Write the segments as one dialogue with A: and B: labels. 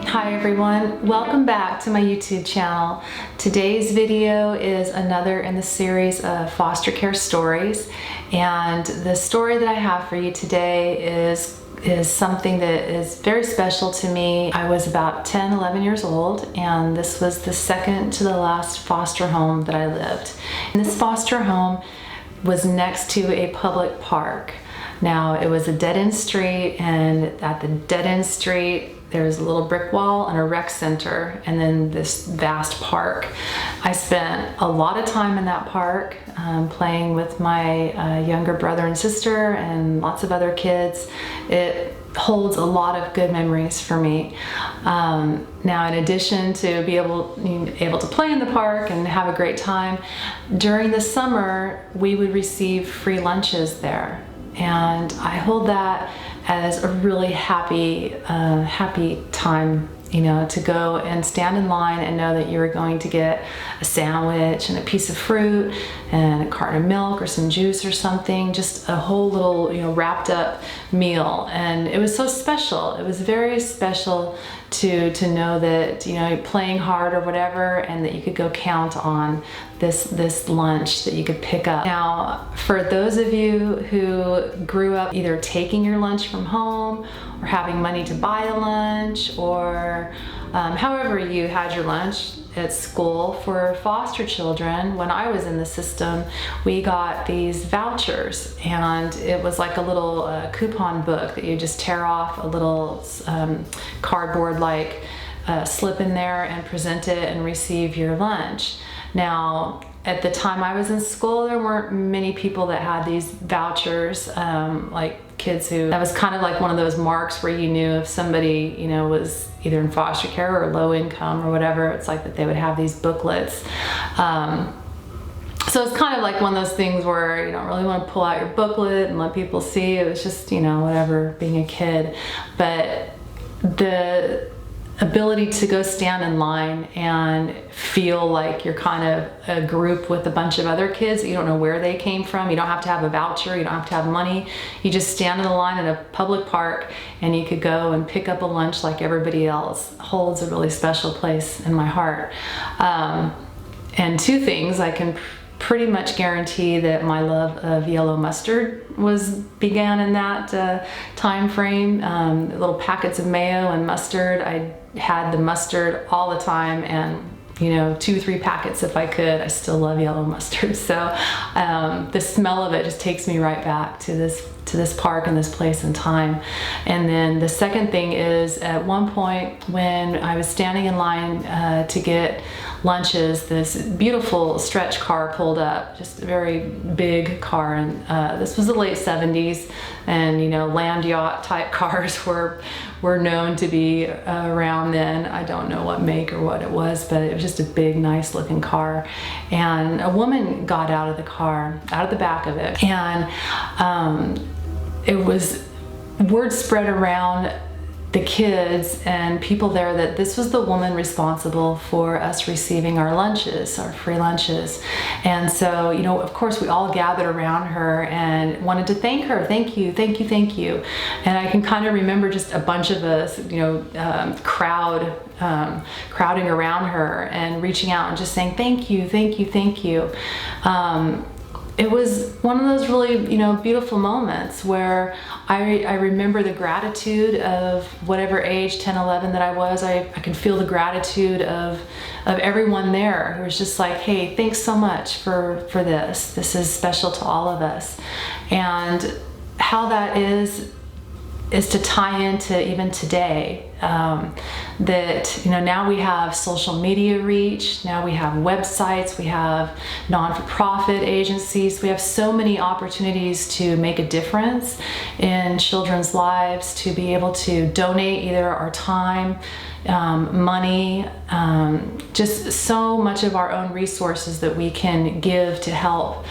A: Hi everyone, welcome back to my YouTube channel. Today's video is another in the series of foster care stories, and the story that I have for you today is something that is very special to me. I was about 10-11 years old, and this was the second to the last foster home that I lived. And this foster home was next to a public park. Now, it was a dead-end street, and at the dead-end street there's a little brick wall and a rec center, and then this vast park. I spent a lot of time in that park playing with my younger brother and sister and lots of other kids. It holds a lot of good memories for me. Now, in addition to be able to play in the park and have a great time, during the summer we would receive free lunches there. And I hold that as a really happy time, to go and stand in line and know that you were going to get a sandwich and a piece of fruit and a carton of milk or some juice or something, just a whole little, wrapped up meal. And it was so special. It was very special to know that, playing hard or whatever, and that you could go count on this lunch that you could pick up. Now, for those of you who grew up either taking your lunch from home or having money to buy a lunch, or however you had your lunch at school, for foster children, when I was in the system, we got these vouchers, and it was like a little coupon book that you just tear off a little cardboard like slip in there and present it and receive your lunch. Now, at the time I was in school, there weren't many people that had these vouchers, like kids who, that was kind of like one of those marks where you knew if somebody, was either in foster care or low income or whatever. It's like that they would have these booklets. So it's kind of like one of those things where you don't really want to pull out your booklet and let people see. It was just, whatever, being a kid. But the ability to go stand in line and feel like you're kind of a group with a bunch of other kids that you don't know where they came from. You don't have to have a voucher, you don't have to have money. You just stand in the line in a public park and you could go and pick up a lunch like everybody else. Holds a really special place in my heart. And two things, I can pretty much guarantee that my love of yellow mustard began in that time frame. Little packets of mayo and mustard. I had the mustard all the time, and 2-3 packets if I could. I still love yellow mustard. So the smell of it just takes me right back to this park and this place and time. And then the second thing is, at one point when I was standing in line to get lunches, this beautiful stretch car pulled up, just a very big car, and this was the late 70s, and land yacht type cars were known to be around then. I don't know what make or what it was, but it was just a big, nice looking car. And a woman got out of the car, out of the back of it, and it was word spread around the kids and people there that this was the woman responsible for us receiving our lunches, our free lunches. And so, of course, we all gathered around her and wanted to thank her. Thank you, thank you, thank you. And I can kind of remember just a bunch of us, crowding around her and reaching out and just saying, thank you, thank you, thank you. It was one of those really, beautiful moments where I remember the gratitude of whatever age, 10, 11 that I was. I could feel the gratitude of everyone there who was just like, hey, thanks so much for this. This is special to all of us. And how that is to tie into even today, that now we have social media reach, now we have websites, we have non-for-profit agencies, we have so many opportunities to make a difference in children's lives, to be able to donate either our time, money, just so much of our own resources that we can give to help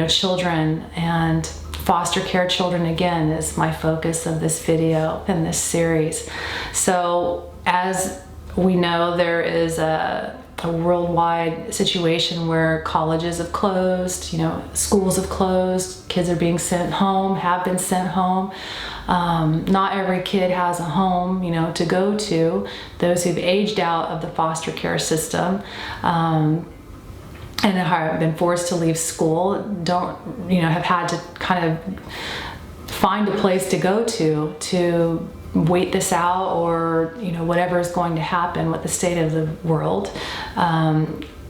A: children. And foster care children, again, is my focus of this video and this series. So as we know, there is a a worldwide situation where colleges have closed, schools have closed, kids are being sent home, have been sent home. Not every kid has a home, to go to. Those who've aged out of the foster care system, and have been forced to leave school, have had to kind of find a place to go to wait this out, or whatever is going to happen with the state of the world.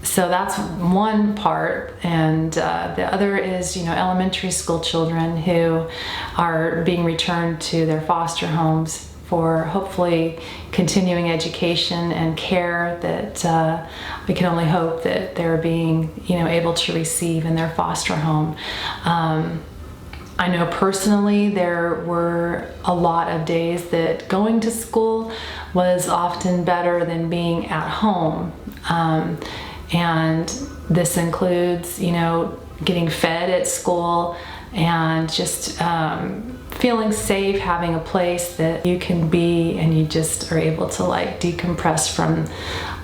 A: So that's one part, and the other is elementary school children who are being returned to their foster homes for hopefully continuing education and care that we can only hope that they're being able to receive in their foster home. I know personally there were a lot of days that going to school was often better than being at home. And this includes, getting fed at school and just feeling safe, having a place that you can be and you just are able to decompress from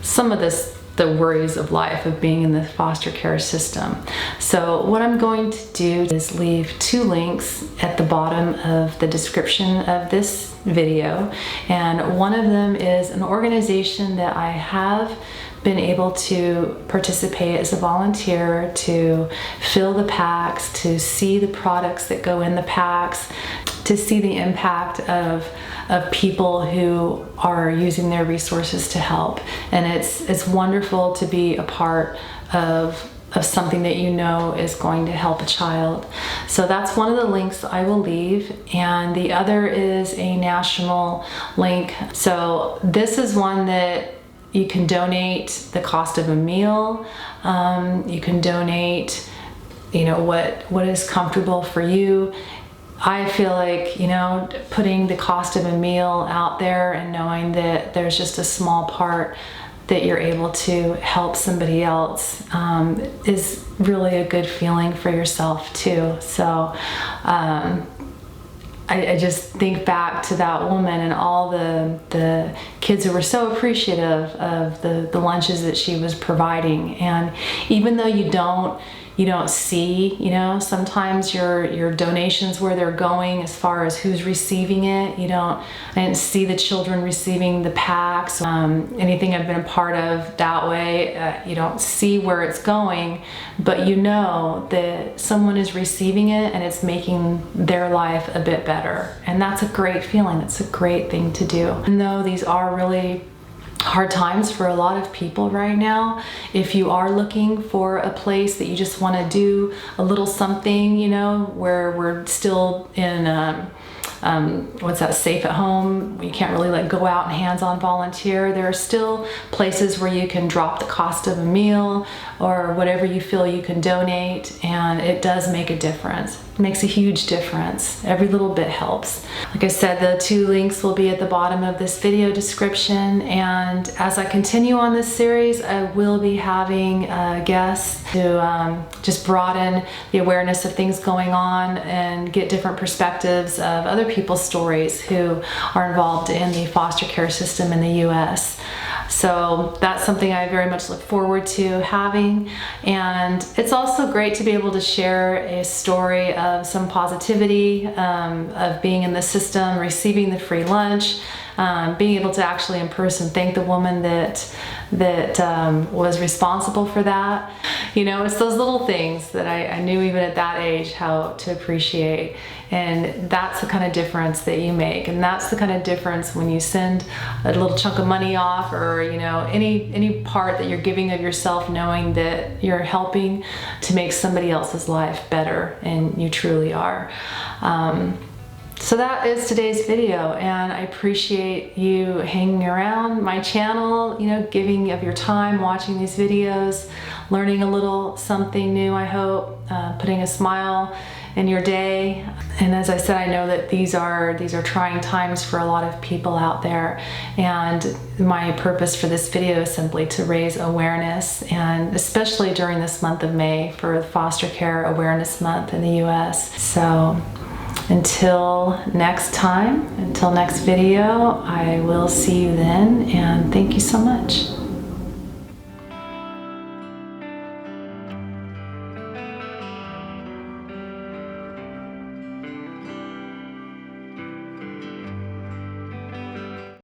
A: some of the worries of life of being in the foster care system. So what I'm going to do is leave 2 links at the bottom of the description of this video, and one of them is an organization that I have been able to participate as a volunteer, to fill the packs, to see the products that go in the packs, to see the impact of people who are using their resources to help. And it's wonderful to be a part of something that is going to help a child. So that's one of the links I will leave, and the other is a national link. So this is one that you can donate the cost of a meal. You can donate, what is comfortable for you. I feel like, putting the cost of a meal out there and knowing that there's just a small part that you're able to help somebody else is really a good feeling for yourself too. So I just think back to that woman and all the kids who were so appreciative of the lunches that she was providing. And even though you don't see, sometimes your donations, where they're going as far as who's receiving it. I didn't see the children receiving the packs, anything I've been a part of that way. You don't see where it's going, but that someone is receiving it and it's making their life a bit better. And that's a great feeling. That's a great thing to do. And though these are really hard times for a lot of people right now, if you are looking for a place that you just want to do a little something, where we're still in safe at home, you can't really go out and hands-on volunteer, there are still places where you can drop the cost of a meal or whatever you feel you can donate, and it does make a difference. It makes a huge difference. Every little bit helps. Like I said, the 2 links will be at the bottom of this video description, and as I continue on this series, I will be having guests to just broaden the awareness of things going on and get different perspectives of other people's stories who are involved in the foster care system in the US. So that's something I very much look forward to having, and it's also great to be able to share a story of some positivity, of being in the system, receiving the free lunch, being able to actually in person thank the woman that was responsible for that. It's those little things that I knew even at that age how to appreciate, and that's the kind of difference that you make, and that's the kind of difference when you send a little chunk of money off, or any part that you're giving of yourself, knowing that you're helping to make somebody else's life better, and you truly are. So that is today's video, and I appreciate you hanging around my channel, giving of your time, watching these videos, learning a little something new, I hope, putting a smile in your day. And as I said, I know that these are trying times for a lot of people out there, and my purpose for this video is simply to raise awareness, and especially during this month of May for Foster Care Awareness Month in the US. So until next time, until next video, I will see you then, and thank you so much.